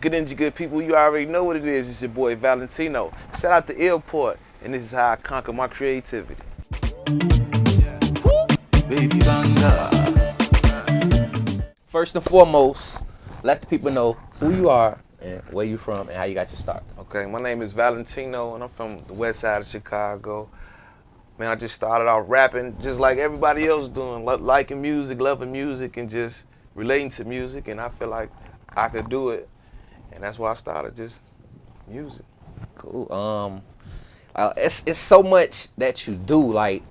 Good energy, good people. You already know what it is. It's your boy Valentino. Shout out to iLLPORT, and this is how I conquer my creativity. Baby Banga. First and foremost, let the people know who you are and where you from and how you got your start. Okay, my name is Valentino, and I'm from the west side of Chicago. Man, I just started out rapping just like everybody else doing, liking music, loving music, and just relating to music, and I feel like I could do it, and that's why I started just music. Cool. It's so much that you do. Like,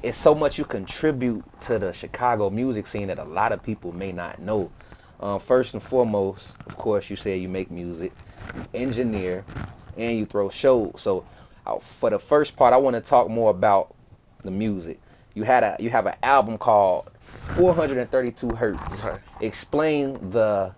it's so much you contribute to the Chicago music scene that a lot of people may not know. First and foremost, of course, you say you make music, you engineer, and you throw shows. So, for the first part, I want to talk more about the music. You have an album called 432 Hertz. Right. Explain the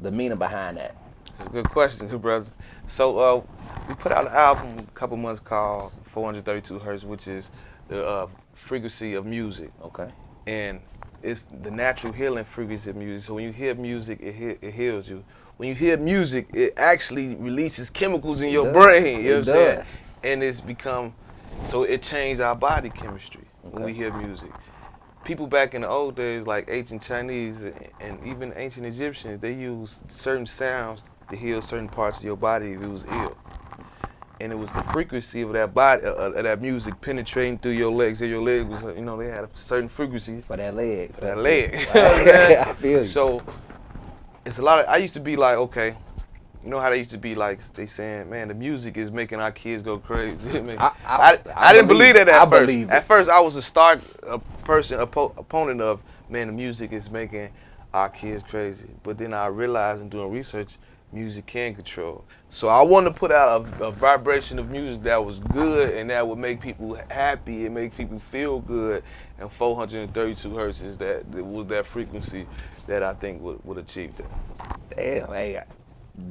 meaning behind that. It's a good question, good brother. So we put out an album a couple months called 432 Hertz, which is the frequency of music. Okay. And it's the natural healing frequency of music. So when you hear music, it heals you. When you hear music, it actually releases chemicals in your brain. You know what I'm saying? And it's become, so it changed our body chemistry when we hear music. People back in the old days, like ancient Chinese and even ancient Egyptians, they used certain sounds to heal certain parts of your body if it was ill. And it was the frequency of that body, of that music penetrating through your legs. And your leg was, they had a certain frequency. For that leg. For that leg. I feel you. So it's a lot of, I used to be like, okay, you know how they used to be like, they saying, man, the music is making our kids go crazy. I didn't believe that at first. At first, I was a stark opponent of, man, the music is making our kids crazy. But then I realized in doing research, music can control. So I wanted to put out a vibration of music that was good and that would make people happy and make people feel good. And 432 hertz is that frequency that I think would achieve that. Damn, hey,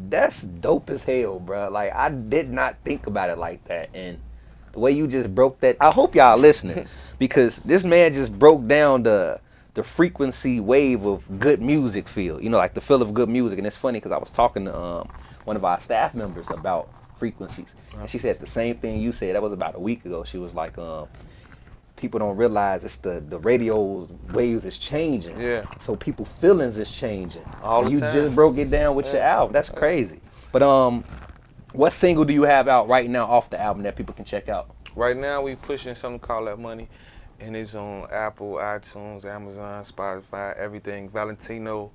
that's dope as hell, bro. Like, I did not think about it like that. And the way you just broke that, I hope y'all listening, because this man just broke down the frequency wave of good music feel, like the feel of good music. And it's funny because I was talking to one of our staff members about frequencies, and she said the same thing you said. That was about a week ago. She was like, people don't realize it's the radio waves is changing. Yeah. So people feelings is changing. All the you time. just broke it down with your album. That's crazy. But what single do you have out right now off the album that people can check out? Right now we pushing something called That Money, and it's on Apple, iTunes, Amazon, Spotify, everything. Valentino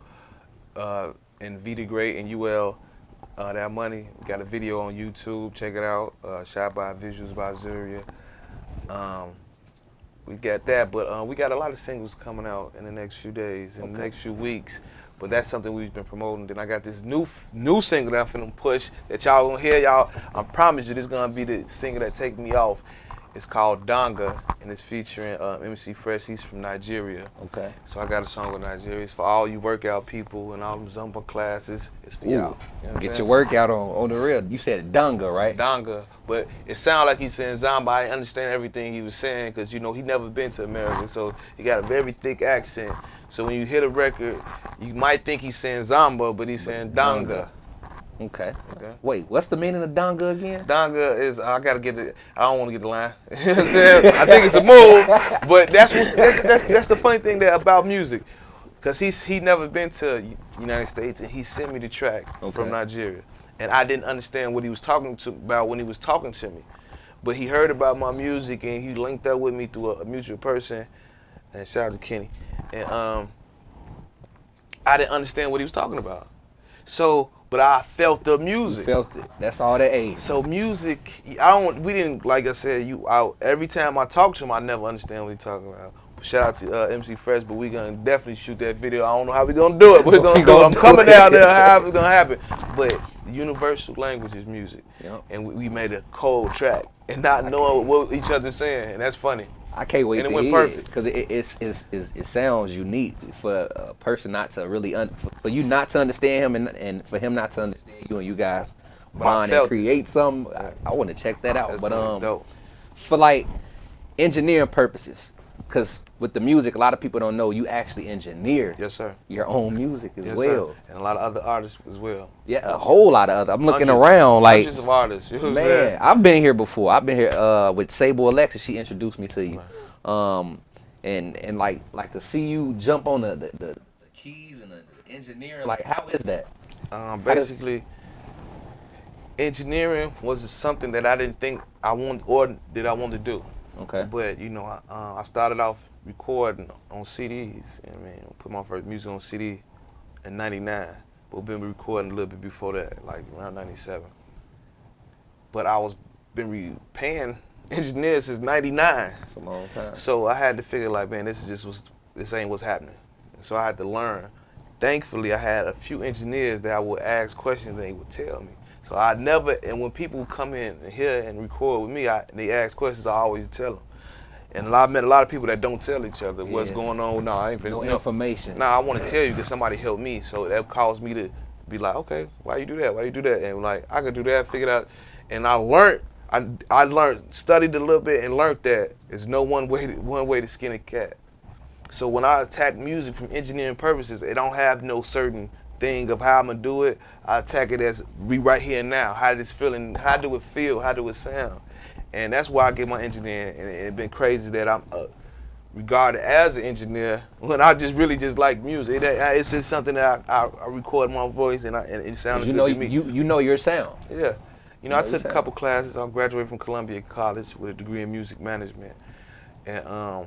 and Vita Great and UL, That Money. We got a video on YouTube. Check it out. Shot by Visuals by Zuria. We got that, but we got a lot of singles coming out in the next few days, in the next few weeks. But that's something we've been promoting. Then I got this new single that I'm finna push that y'all gonna hear. Y'all, I promise you, this gonna be the single that take me off. It's called Donga, and it's featuring MC Fresh. He's from Nigeria. Okay. So I got a song with Nigeria. It's for all you workout people and all them Zumba classes. It's for y'all. Get your workout on the real. You said Donga, right? Donga, but it sounded like he's saying Zamba. I didn't understand everything he was saying because he never been to America, so he got a very thick accent. So when you hear the record, you might think he's saying Zamba, but he's saying Donga. Okay. Wait, what's the meaning of Donga again? Donga is, I gotta get it. I don't want to get the line. You know what I'm saying? I think it's a move, but that's the funny thing about music, because he never been to United States, and he sent me the track from Nigeria, and I didn't understand what he was talking about when he was talking to me, but he heard about my music and he linked up with me through a mutual person, and shout out to Kenny, and I didn't understand what he was talking about, but I felt the music. You felt it. That's all that ate. So music, we didn't, like I said, every time I talk to him, I never understand what he's talking about. Shout out to MC Fresh, but we gonna definitely shoot that video. I don't know how we gonna do it, but we're gonna do it. I'm coming down there, how it's gonna happen. But the universal language is music. Yep. And we made a cold track and not knowing what each other's saying, and that's funny. I can't wait and to it went hear perfect. Because it sounds unique for a person not to really for you not to understand him and for him not to understand you, and you guys bond and create something. I want to check that out. That's but dope. for like engineering purposes, Because with the music, a lot of people don't know you actually engineer Yes, sir. your own music as Yes, well. Sir. And a lot of other artists as well. Yeah, a whole lot of other. I'm looking Hundreds, around like hundreds of artists. You know what I'm man, saying? I've been here before. I've been here with Sable Alexa. She introduced me to you. Right. And like to see you jump on the keys and the engineering. Like, how is that? Basically, engineering was something that I didn't think I wanted or that I wanted to do. Okay. But you know, I started off recording on CDs. You know what I mean, put my first music on CD in '99. But we've been recording a little bit before that, like around '97. But I was paying engineers since '99. It's a long time. So I had to figure like, man, this ain't what's happening. And so I had to learn. Thankfully, I had a few engineers that I would ask questions and they would tell me. So I never, and when people come in here and record with me, they ask questions, I always tell them. And I met a lot of people that don't tell each other what's going on. No, I ain't no information. No, I want to tell you because somebody helped me. So that caused me to be like, okay, why you do that? Why you do that? And like, I could do that, figure it out. And I learned, studied a little bit and learned that there's no one way to skin a cat. So when I attack music from engineering purposes, it don't have no certain thing of how I'm gonna do it. I attack it as we right here and now. How this feeling? How do it feel? How do it sound? And that's why I get my engineering. And it's been crazy that I'm regarded as an engineer when I really just like music. It's just something that I record my voice and it sounds good to me. You know your sound. Yeah. You know, I took a couple classes. I graduated from Columbia College with a degree in music management. And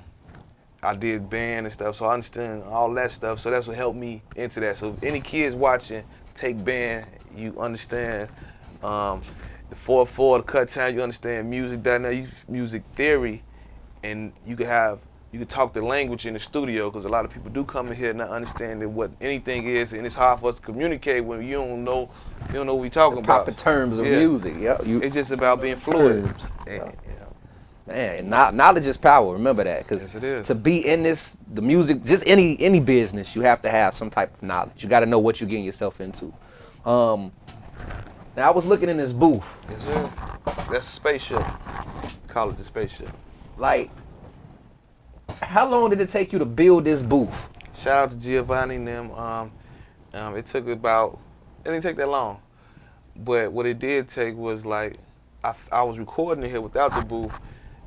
I did band and stuff, so I understand all that stuff. So that's what helped me into that. So if any kids watching, take band, you understand the 4/4, the cut time, you understand music dynamics, music theory, and you could talk the language in the studio because a lot of people do come in here not understanding what anything is, and it's hard for us to communicate when you don't know what we talking about. Proper terms of music. Yeah, it's just about being fluid. Man, knowledge is power. Remember that, because yes, it is. To be in the music, just any business, you have to have some type of knowledge. You got to know what you're getting yourself into. Now I was looking in this booth. Yes, sir. That's a spaceship. Call it the spaceship. Like, how long did it take you to build this booth? Shout out to Giovanni and them. It took it didn't take that long, but what it did take was like I was recording in here without the booth.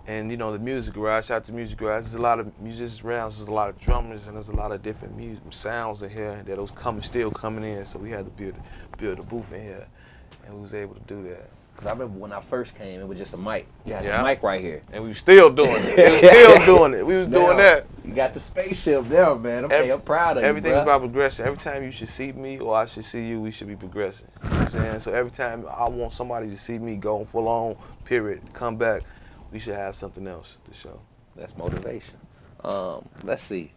And you know, the music garage, shout out to music garage, there's a lot of musicians around, there's a lot of drummers, and there's a lot of different sounds in here that was still coming in, so we had to build a booth in here, and we was able to do that. Because I remember when I first came, it was just a mic. You had a mic right here. And we were still doing it. We was doing that. You got the spaceship there, man. I'm proud of you, everything's about progression. Every time you should see me or I should see you, we should be progressing. You know what I'm saying? So every time I want somebody to see me go full on, period, come back, we should have something else to show. That's motivation. Let's see.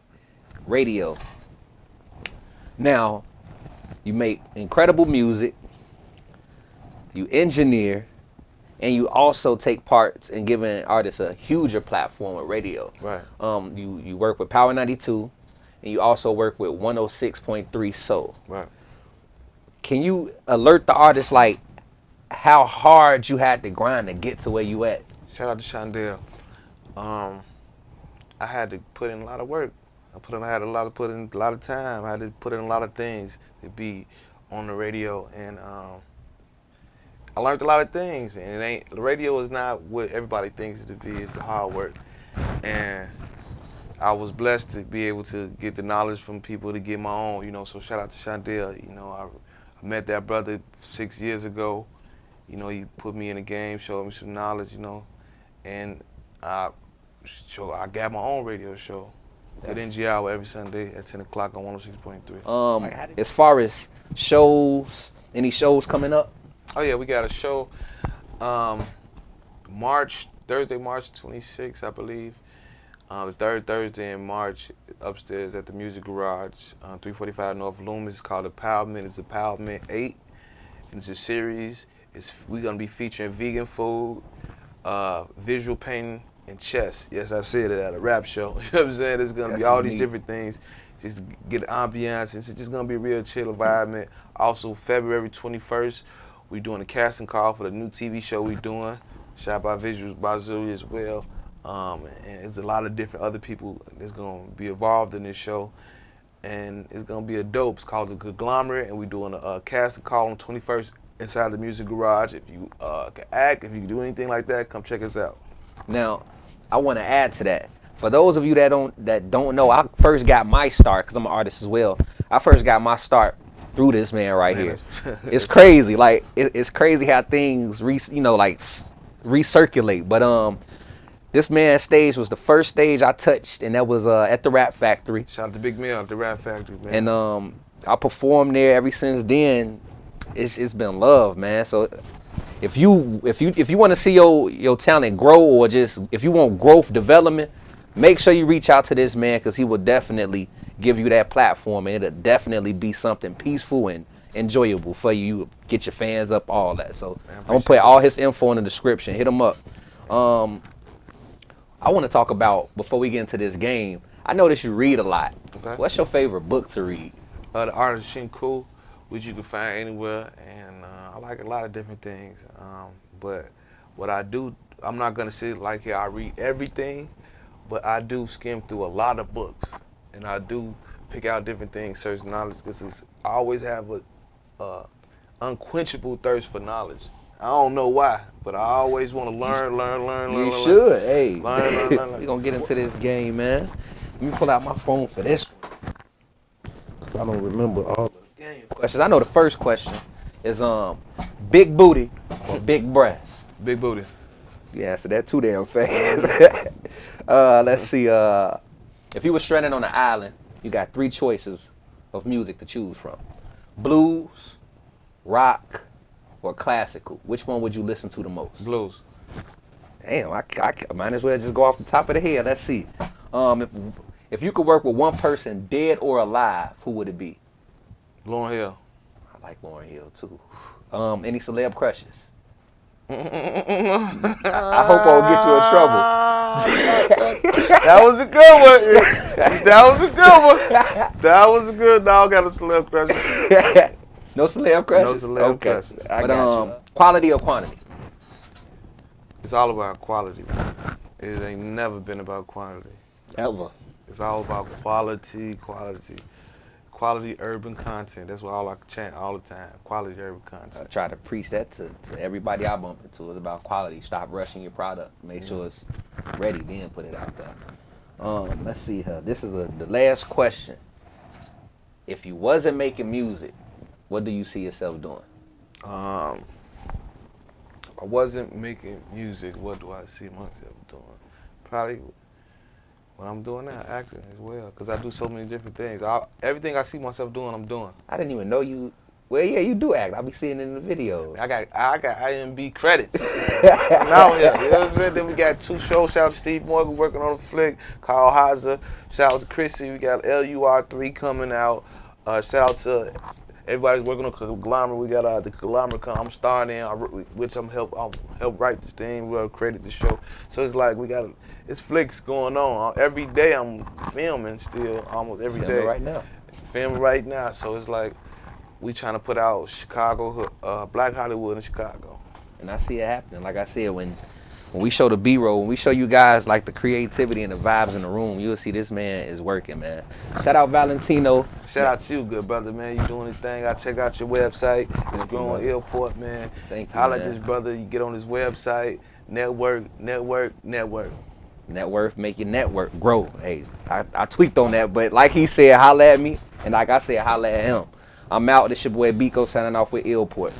Radio. Now, you make incredible music, you engineer, and you also take parts in giving artists a huger platform with radio. Right. You work with Power 92, and you also work with 106.3 Soul. Right. Can you alert the artist like how hard you had to grind to get to where you at? Shout out to Shondell. I had to put in a lot of work. I had to put in a lot of time. I had to put in a lot of things to be on the radio, and I learned a lot of things. And the radio is not what everybody thinks it to be. It's hard work, and I was blessed to be able to get the knowledge from people to get my own. You know, so shout out to Shondell. You know, I met that brother 6 years ago. You know, he put me in the game, showed me some knowledge. You know. And I got my own radio show at NGI every Sunday at 10 o'clock on 106.3. As far as shows, any shows coming up? Oh yeah, we got a show Thursday, March 26th, I believe. The third Thursday in March, upstairs at the Music Garage, 345 North Loomis. It's called Empowerment. It's Empowerment 8. And it's a series. We're going to be featuring vegan food, visual painting, and chess. Yes, I said it at a rap show. You know what I'm saying? There's gonna be all these different things just to get the ambiance. It's just gonna be a real chill environment. Also, February 21st, we're doing a casting call for the new TV show we're doing, shot by Visuals by Zuri as well. And there's a lot of different other people that's gonna be involved in this show, and it's gonna be a dope. It's called the Conglomerate, and we're doing a casting call on 21st inside the Music Garage. If you can act, if you can do anything like that, come check us out. Now, I want to add to that. For those of you that don't know, I first got my start because I'm an artist as well. I first got my start through this man right here. It's crazy. Like it's crazy how things recirculate. But this man's stage was the first stage I touched, and that was at the Rap Factory. Shout out to Big Mill at the Rap Factory, man. And I performed there ever since then. It's been love, man. So if you want to see your talent grow, or just if you want growth development, make sure you reach out to this man, because he will definitely give you that platform, and it'll definitely be something peaceful and enjoyable for you. You get your fans up, all that. So I'm gonna put all his info in the description. Hit him up. I want to talk about, before we get into this game, I noticed you read a lot. Okay. What's your favorite book to read? The Art of Shinku, which you can find anywhere, and I like a lot of different things. But what I do, I'm not gonna sit like here, I read everything, but I do skim through a lot of books, and I do pick out different things, search knowledge, because I always have a unquenchable thirst for knowledge. I don't know why, but I always want to learn. You should. Hey, learn. We're going to get into this game, man. Let me pull out my phone for this one, because I don't remember all the game questions. I know the first question is big booty or big breasts? Big booty. Yeah, so that too damn fast. Let's see. If you were stranded on an island, you got 3 choices of music to choose from: blues, rock, or classical. Which one would you listen to the most? Blues. Damn, I might as well just go off the top of the head. Let's see. If you could work with one person, dead or alive, who would it be? Lauryn Hill. I like Lauryn Hill too. Any celeb crushes? I hope I won't get you in trouble. That was a good one. That was a good. No, I got a celeb crush. No celeb crushes? No celeb crushes. I got you. Quality or quantity? It's all about quality, man. It ain't never been about quantity. Ever. It's all about quality urban content. That's what all I chant all the time. Quality urban content. I try to preach that to everybody I bump into. It's about quality. Stop rushing your product. Make sure it's ready, then put it out there. Let's see here. This is the last question. If you wasn't making music, what do you see yourself doing? If I wasn't making music, what do I see myself doing? Probably what I'm doing now, acting as well, because I do so many different things. Everything I see myself doing, I'm doing. I didn't even know you. Well, yeah, you do act. I be seeing it in the videos. I got IMB credits. Now, yeah, you know what I'm saying? Then we got 2 shows. Shout out to Steve Morgan working on a flick. Kyle Haza. Shout out to Chrissy. We got LUR3 coming out. Shout out to everybody's working on Conglomerate. We got the Conglomerate I'm starring in, which I'll help write this thing. We'll credit the show. So it's like it's flicks going on. Every day I'm filming still, almost every day. Filming right now. So it's like we trying to put out Chicago, Black Hollywood in Chicago. And I see it happening. Like I said, when we show the B-roll, when we show you guys like the creativity and the vibes in the room, you'll see this man is working, man. Shout out Valentino. Shout out to you, good brother, man. You doing your thing. I check out your website. It's growing iLLPORT, man. Thank you, Holla at this brother. You get on his website. Network. Net worth, make your network grow. Hey, I tweaked on that, but like he said, holla at me. And like I said, holla at him. I'm out. This your boy Biko signing off with iLLPORT.